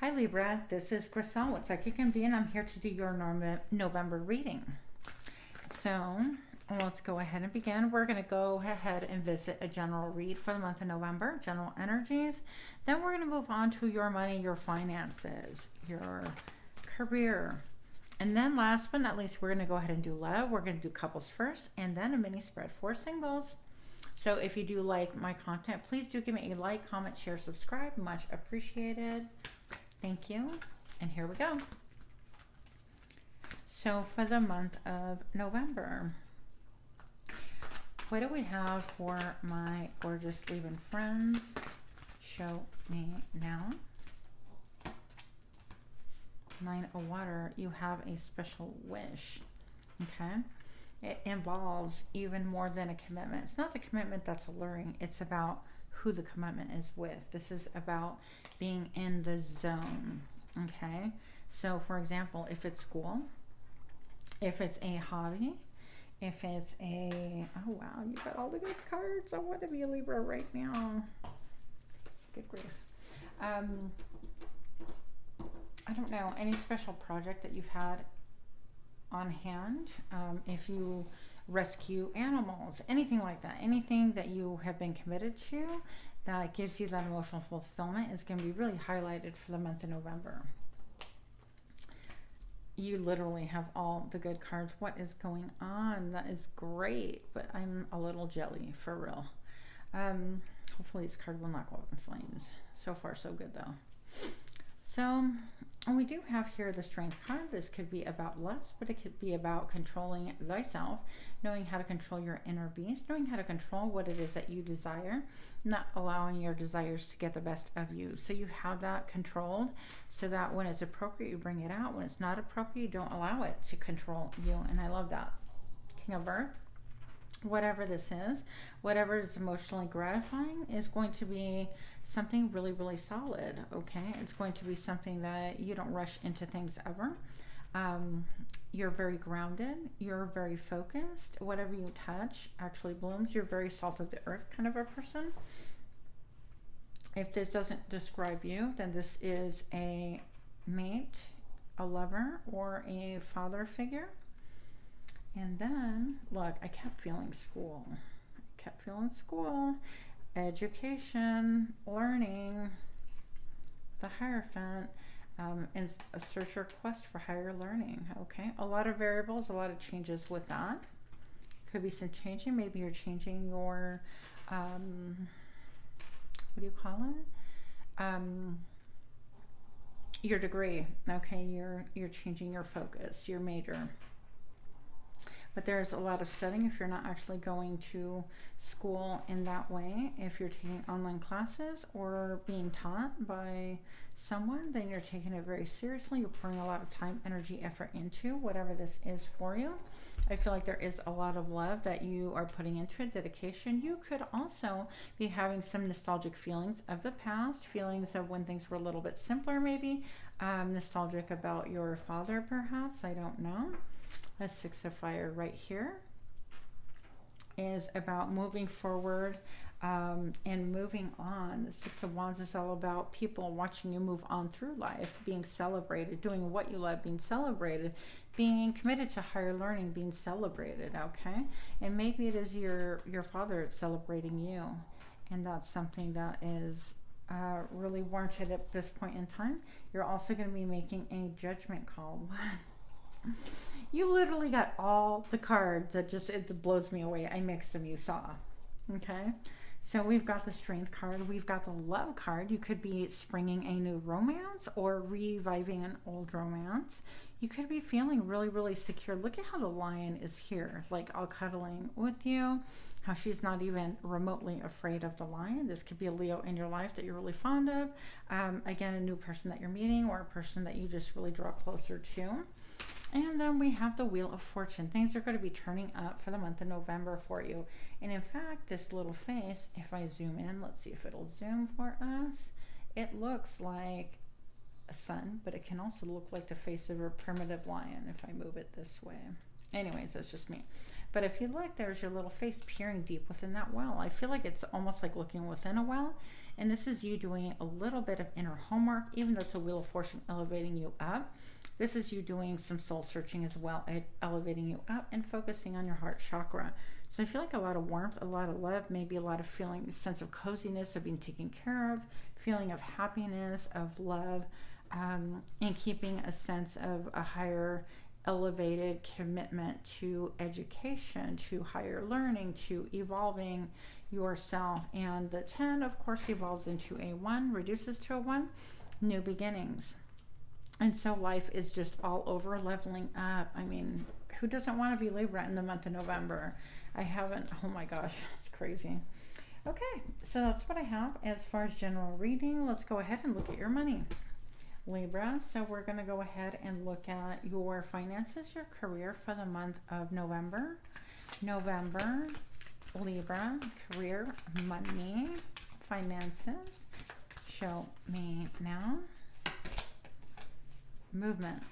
Hi Libra, this is Grisel with Psychic MD, and I'm here to do your November reading. So let's go ahead and begin. We're going to go ahead and visit a general read for the month of November, general energies. Then we're going to move on to your money, your finances, your career. And then last but not least, we're going to go ahead and do love. We're going to do couples first, and then a mini spread for singles. So if you do like my content, please do give me a like, comment, share, subscribe. Much appreciated. Thank you. And here we go. So for the month of November, what do we have for my gorgeous Libra friends? Show me now. 9 of Water, you have a special wish. Okay. It involves even more than a commitment. It's not the commitment that's alluring. It's about who the commitment is with. This is about being in the zone. Okay. So for example, if it's school, if it's a hobby, if it's a, oh wow, you got all the good cards. I want to be a Libra right now. Good grief. I don't know, any special project that you've had on hand, if you rescue animals, anything like that, anything that you have been committed to that gives you that emotional fulfillment is going to be really highlighted for the month of November. You literally have all the good cards. What is going on? That is great, but I'm a little jelly for real. Hopefully this card will not go up in flames. So far so good though. So we do have here the Strength card. This could be about lust, but it could be about controlling thyself, knowing how to control your inner beast, knowing how to control what it is that you desire, not allowing your desires to get the best of you. So you have that controlled so that when it's appropriate, you bring it out. When it's not appropriate, you don't allow it to control you. And I love that. King of Earth. Whatever this is, whatever is emotionally gratifying is going to be something really, really solid, okay? It's going to be something that you don't rush into things ever. You're very grounded. You're very focused. Whatever you touch actually blooms. You're very salt of the earth kind of a person. If this doesn't describe you, then this is a mate, a lover, or a father figure. And then, look, I kept feeling school. I kept feeling school, education, learning, the Hierophant, and a search or quest for higher learning. Okay, a lot of variables, a lot of changes with that. Could be some changing. Maybe you're changing your, what do you call it? Your degree. Okay, you're changing your focus, your major. But there's a lot of studying if you're not actually going to school in that way. If you're taking online classes or being taught by someone, then you're taking it very seriously. You're pouring a lot of time, energy, effort into whatever this is for you. I feel like there is a lot of love that you are putting into it, dedication. You could also be having some nostalgic feelings of the past, feelings of when things were a little bit simpler maybe, nostalgic about your father perhaps, I don't know. A Six of Fire right here is about moving forward and moving on. The Six of Wands is all about people watching you move on through life, being celebrated, doing what you love, being celebrated, being committed to higher learning, being celebrated, okay? And maybe it is your father that's celebrating you, and that's something that is really warranted at this point in time. You're also going to be making a judgment call. You literally got all the cards. It blows me away. I mixed them, you saw. Okay. So we've got the Strength card. We've got the Love card. You could be springing a new romance or reviving an old romance. You could be feeling really, really secure. Look at how the Lion is here, like all cuddling with you. How she's not even remotely afraid of the Lion. This could be a Leo in your life that you're really fond of. Again, a new person that you're meeting or a person that you just really draw closer to. And then we have the Wheel of Fortune. Things are going to be turning up for the month of November for you. And in fact, this little face, if I zoom in, let's see if it'll zoom for us. It looks like a sun, but it can also look like the face of a primitive lion if I move it this way. Anyways, that's just me. But if you look, there's your little face peering deep within that well. I feel like it's almost like looking within a well. And this is you doing a little bit of inner homework, even though it's a wheel of fortune elevating you up. This is you doing some soul searching as well, elevating you up and focusing on your heart chakra. So I feel like a lot of warmth, a lot of love, maybe a lot of feeling, a sense of coziness, of being taken care of, feeling of happiness, of love, and keeping a sense of a higher elevated commitment to education, to higher learning, to evolving yourself. And the 10, of course, evolves into a 1, reduces to a 1, new beginnings. And so life is just all over leveling up. I mean, who doesn't want to be Libra in the month of November? I haven't, oh my gosh, it's crazy. Okay, so that's what I have as far as general reading. Let's go ahead and look at your money, Libra. So we're going to go ahead and look at your finances, your career for the month of November. November, Libra, career, money, finances. Show me now. Movement.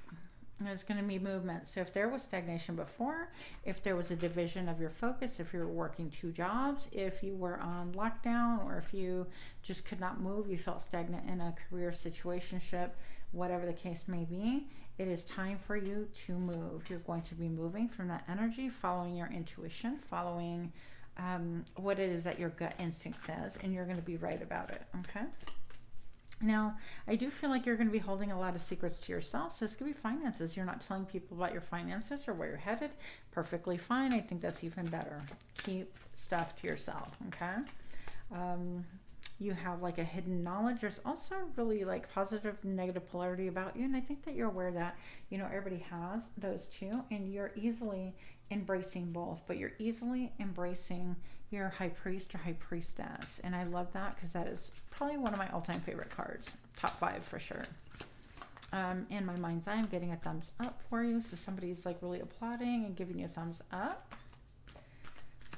There's going to be movement. So if there was stagnation before, if there was a division of your focus, if you were working 2 jobs, if you were on lockdown, or if you just could not move, you felt stagnant in a career situationship, whatever the case may be, it is time for you to move. You're going to be moving from that energy, following your intuition, following what it is that your gut instinct says, and you're going to be right about it. Okay. Now, I do feel like you're going to be holding a lot of secrets to yourself. So this could be finances. You're not telling people about your finances or where you're headed. Perfectly fine. I think that's even better. Keep stuff to yourself, okay? You have like a hidden knowledge. There's also really like positive, negative polarity about you. And I think that you're aware that, you know, everybody has those too. And you're easily embracing both. But you're easily embracing your high priest or high priestess. And I love that because that is probably one of my all-time favorite cards. Top 5 for sure. In my mind's eye, I'm getting a thumbs up for you. So somebody's like really applauding and giving you a thumbs up.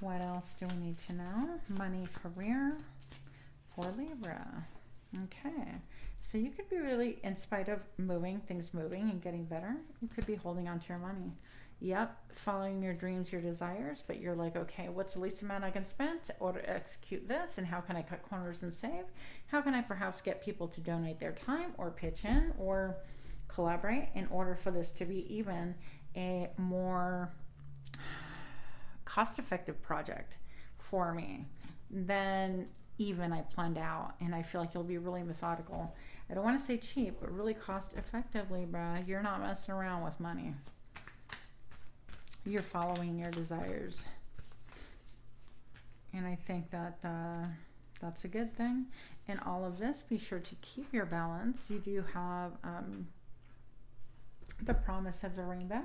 What else do we need to know? Money, career for Libra. Okay. So you could be really, in spite of things moving and getting better, you could be holding on to your money. Yep, following your dreams, your desires, but you're like, okay, what's the least amount I can spend to order to execute this, and how can I cut corners and save? How can I perhaps get people to donate their time or pitch in or collaborate in order for this to be even a more cost-effective project for me than even I planned out? And I feel like you'll be really methodical. I don't want to say cheap, but really cost-effective, Libra. You're not messing around with money. You're following your desires. And I think that that's a good thing. In all of this, be sure to keep your balance. You do have the promise of the rainbow.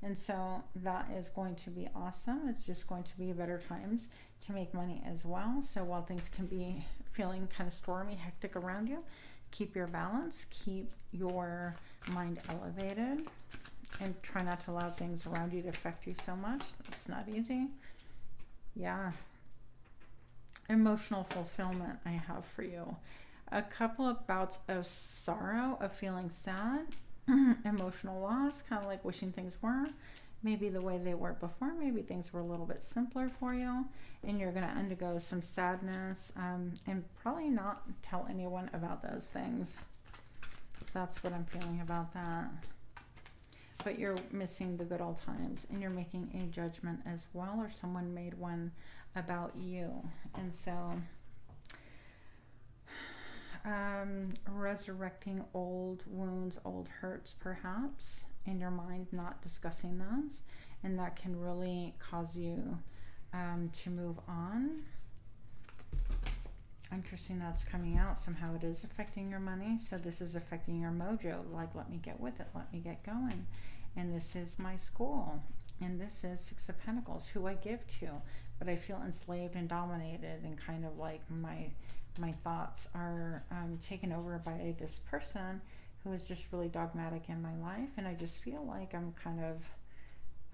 And so that is going to be awesome. It's just going to be better times to make money as well. So while things can be feeling kind of stormy, hectic around you, keep your balance, keep your mind elevated, and try not to allow things around you to affect you so much. It's not easy. Yeah. Emotional fulfillment I have for you. A couple of bouts of sorrow, of feeling sad, emotional loss, kind of like wishing things were maybe the way they were before. Maybe things were a little bit simpler for you, and you're going to undergo some sadness, and probably not tell anyone about those things. That's what I'm feeling about that. But you're missing the good old times, and you're making a judgment as well, or someone made one about you. And so resurrecting old wounds, old hurts perhaps, in your mind, not discussing those, and that can really cause you to move on. Interesting, that's coming out. Somehow it is affecting your money. So this is affecting your mojo. Like, let me get with it. Let me get going. And this is my school. And this is 6 of Pentacles, who I give to. But I feel enslaved and dominated, and kind of like my thoughts are taken over by this person who is just really dogmatic in my life. And I just feel like I'm kind of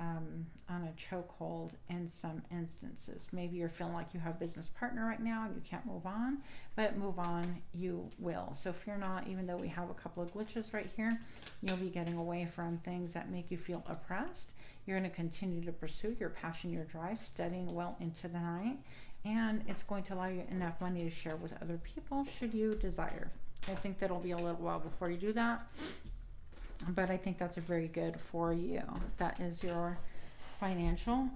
on a chokehold in some instances. Maybe you're feeling like you have a business partner right now and you can't move on, but move on you will. So fear not, even though we have a couple of glitches right here, you'll be getting away from things that make you feel oppressed. You're going to continue to pursue your passion, your drive, studying well into the night, and it's going to allow you enough money to share with other people should you desire. I think that'll be a little while before you do that, but I think that's a very good for you. That is your financial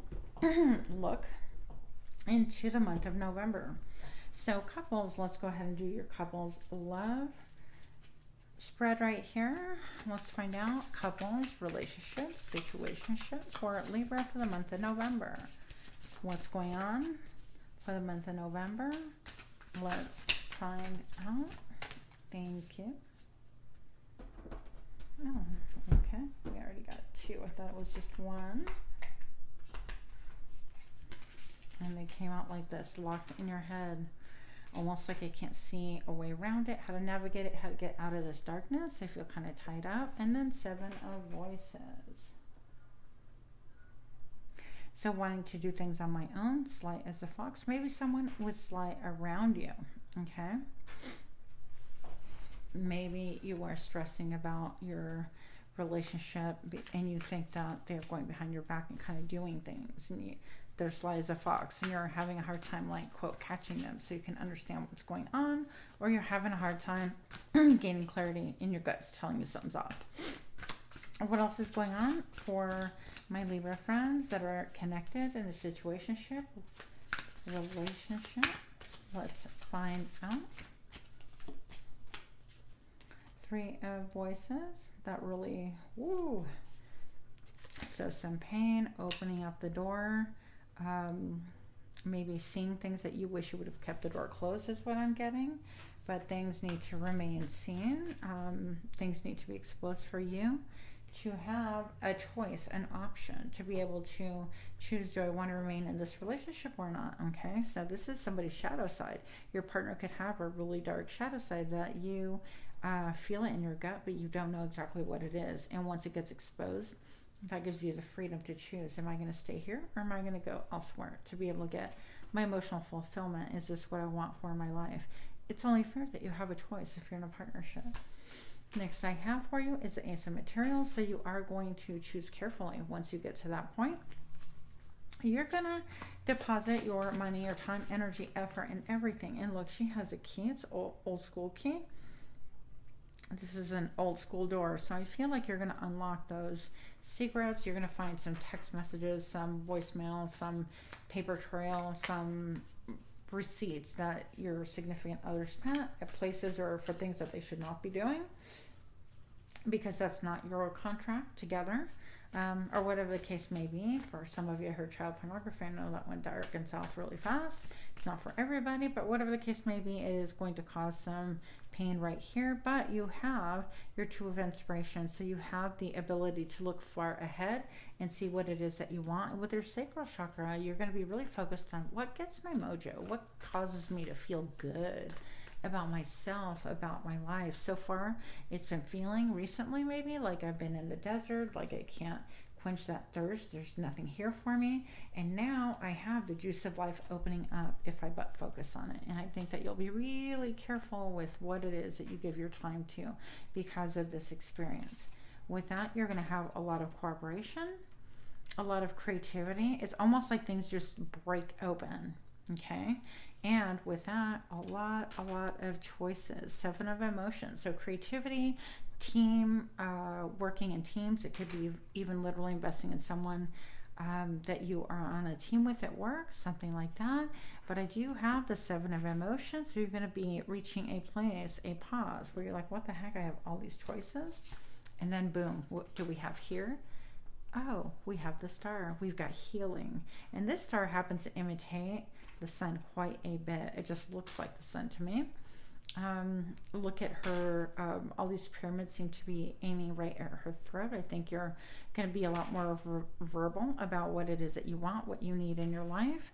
look into the month of November. So couples, let's go ahead and do your couples love spread right here. Let's find out couples, relationships, situationship for Libra for the month of November. What's going on for the month of November? Let's find out. Thank you. Oh, okay. We already got two. I thought it was just one. And they came out like this, locked in your head. Almost like I can't see a way around it, how to navigate it, how to get out of this darkness. I feel kind of tied up. And then 7 of Voices. So wanting to do things on my own, slight as a fox. Maybe someone was slight around you, okay? Maybe you are stressing about your relationship and you think that they're going behind your back and kind of doing things, and they're sly as a fox, and you're having a hard time, like, quote, catching them so you can understand what's going on, or you're having a hard time gaining clarity in your guts telling you something's off. What else is going on for my Libra friends that are connected in a situationship, relationship? Let's find out. 3 of Voices. That really, woo. So some pain, opening up the door. Maybe seeing things that you wish you would have kept the door closed is what I'm getting. But things need to remain seen. Things need to be exposed for you to have a choice, an option, to be able to choose, do I want to remain in this relationship or not? Okay, so this is somebody's shadow side. Your partner could have a really dark shadow side that you feel it in your gut, but you don't know exactly what it is. And once it gets exposed, that gives you the freedom to choose. Am I going to stay here or am I going to go elsewhere to be able to get my emotional fulfillment? Is this what I want for my life? It's only fair that you have a choice if you're in a partnership. Next I have for you is the Ace of Materials. So you are going to choose carefully once you get to that point. You're going to deposit your money, your time, energy, effort, and everything. And look, she has a key. It's old school key. This is an old school door, so I feel like you're going to unlock those secrets. You're going to find some text messages, some voicemail, some paper trail, some receipts that your significant other spent at places or for things that they should not be doing, because that's not your contract together, or whatever the case may be. For some of you, I heard child pornography. I know that went dark and south really fast. It's not for everybody, but whatever the case may be, it is going to cause some pain right here. But you have your 2 of Inspiration, so you have the ability to look far ahead and see what it is that you want. And with your Sacral Chakra, you're going to be really focused on what gets my mojo, what causes me to feel good about myself, about my life. So far, it's been feeling recently maybe like I've been in the desert, like I can't quench that thirst. There's nothing here for me. And now I have the juice of life opening up if I but focus on it. And I think that you'll be really careful with what it is that you give your time to because of this experience. With that, you're going to have a lot of cooperation, a lot of creativity. It's almost like things just break open. Okay. And with that, a lot of choices. 7 of Emotions. So creativity, team, working in teams. It could be even literally investing in someone that you are on a team with at work, something like that. But I do have the 7 of Emotions. So you're going to be reaching a place, a pause, where you're like, what the heck? I have all these choices. And then boom, what do we have here? Oh, we have the star. We've got healing. And this star happens to imitate the sun quite a bit. It just looks like the sun to me. Look at her. All these pyramids seem to be aiming right at her throat. I think you're going to be a lot more verbal about what it is that you want, what you need in your life.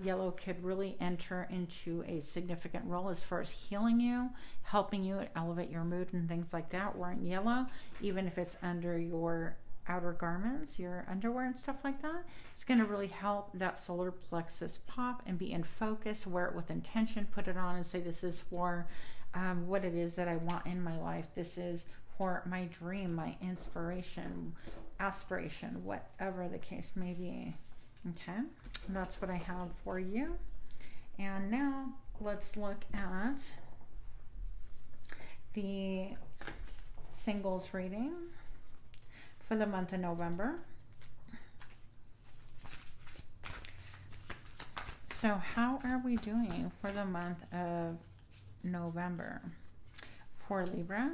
Yellow could really enter into a significant role as far as healing you, helping you elevate your mood and things like that. Wearing yellow, even if it's under your outer garments, your underwear and stuff like that. It's going to really help that solar plexus pop and be in focus. Wear it with intention, put it on and say, this is for what it is that I want in my life. This is for my dream, my inspiration, aspiration, whatever the case may be. Okay, that's what I have for you. And now let's look at the singles reading for the month of November. So how are we doing for the month of November for Libra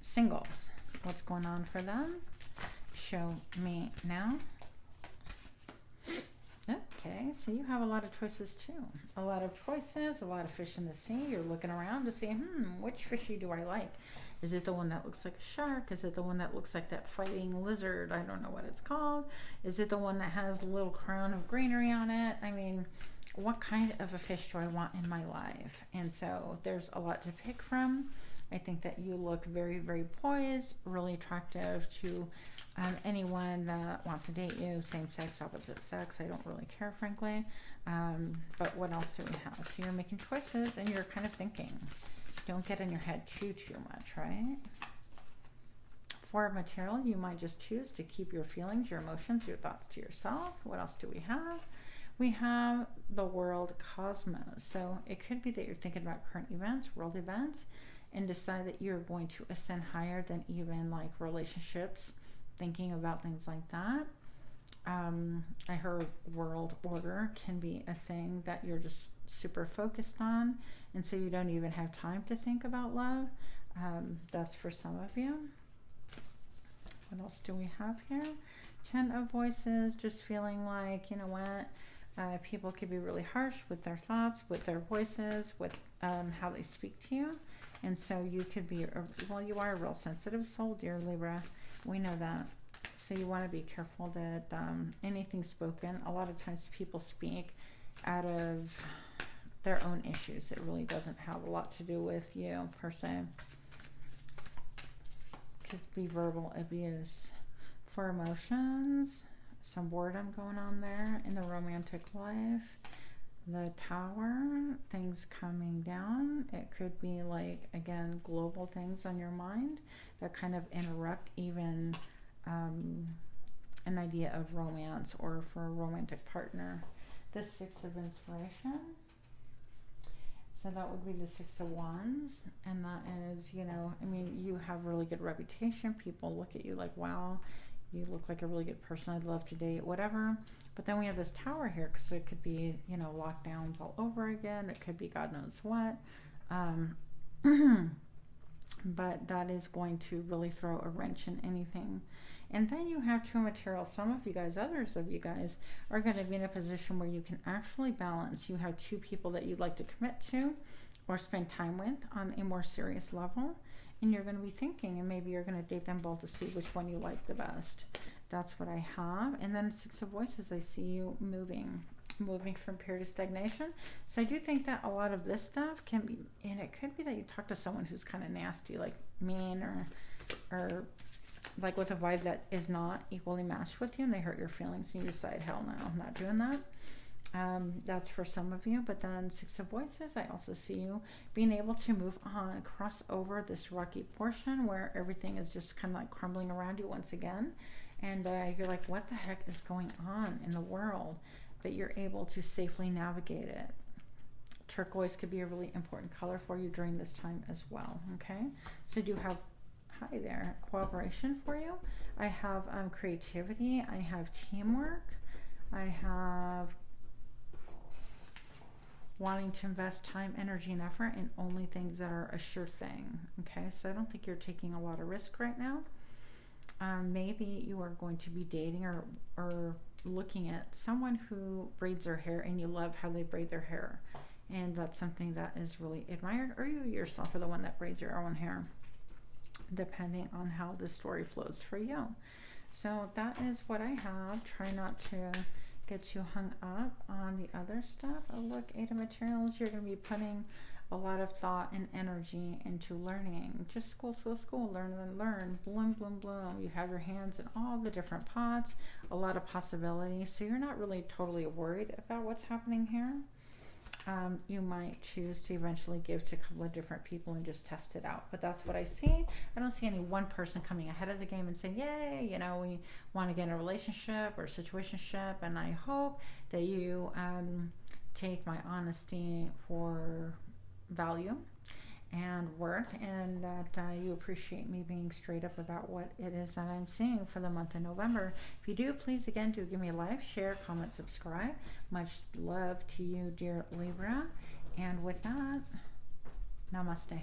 singles? What's going on for them? Show me now. Okay, so you have a lot of choices too. A lot of choices, a lot of fish in the sea. You're looking around to see, which fishy do I like? Is it the one that looks like a shark? Is it the one that looks like that fighting lizard? I don't know what it's called. Is it the one that has a little crown of greenery on it? I mean, what kind of a fish do I want in my life? And so there's a lot to pick from. I think that you look very, very poised, really attractive to anyone that wants to date you, same sex, opposite sex. I don't really care, frankly. But what else do we have? So you're making choices and you're kind of thinking. Don't get in your head too much, right? For material, you might just choose to keep your feelings, your emotions, your thoughts to yourself. What else do we have? We have the world cosmos. So it could be that you're thinking about current events, world events, and decide that you're going to ascend higher than even like relationships, thinking about things like that. I heard world order can be a thing that you're just super focused on, and so you don't even have time to think about love. That's for some of you. What else do we have here? 10 of Voices, just feeling like, you know what, people could be really harsh with their thoughts, with their voices, with how they speak to you. And so you could be, well, you are a real sensitive soul, dear Libra. We know that. So you want to be careful that anything spoken, a lot of times people speak out of their own issues. It really doesn't have a lot to do with you, per se. Could be verbal abuse. For emotions, some boredom going on there in the romantic life. The Tower, things coming down. It could be like, again, global things on your mind that kind of interrupt even an idea of romance or for a romantic partner. The Six of Inspiration. So that would be the Six of Wands. And that is, you know, I mean, you have really good reputation. People look at you like, wow, you look like a really good person. I'd love to date, whatever. But then we have this Tower here, because it could be, you know, lockdowns all over again. It could be God knows what. But that is going to really throw a wrench in anything. And then you have Two Material. Some of you guys, others of you guys, are going to be in a position where you can actually balance. You have two people that you'd like to commit to or spend time with on a more serious level. And you're going to be thinking, and maybe you're going to date them both to see which one you like the best. That's what I have. And then Six of Voices, I see you moving from period of stagnation. So I do think that a lot of this stuff can be, and it could be that you talk to someone who's kind of nasty, like mean, or like with a vibe that is not equally matched with you, and they hurt your feelings, and you decide, hell no, I'm not doing that. That's for some of you. But then Six of Voices, I also see you being able to move on, cross over this rocky portion where everything is just kind of like crumbling around you once again, and you're like, what the heck is going on in the world? But you're able to safely navigate it. Turquoise could be a really important color for you during this time as well. Okay, so I do have, hi there, cooperation for you. I have creativity. I have teamwork. I have wanting to invest time, energy, and effort in only things that are a sure thing. Okay, so I don't think you're taking a lot of risk right now. Maybe you are going to be dating or looking at someone who braids their hair, and you love how they braid their hair, and that's something that is really admired, or you yourself are the one that braids your own hair, depending on how the story flows for you. So that is what I have. Try not to get too hung up on the other stuff. Oh look, 8 of Materials, you're going to be putting a lot of thought and energy into learning. Just school, school, school, learn, learn, learn, bloom, bloom, bloom. You have your hands in all the different pots, a lot of possibilities. So you're not really totally worried about what's happening here. You might choose to eventually give to a couple of different people and just test it out. But that's what I see. I don't see any one person coming ahead of the game and saying, yay, you know, we want to get in a relationship or situationship. And I hope that you take my honesty for value and worth, and that you appreciate me being straight up about what it is that I'm seeing for the month of November. If you do, please again do give me a like, share, comment, subscribe. Much love to you, dear Libra. And with that, namaste.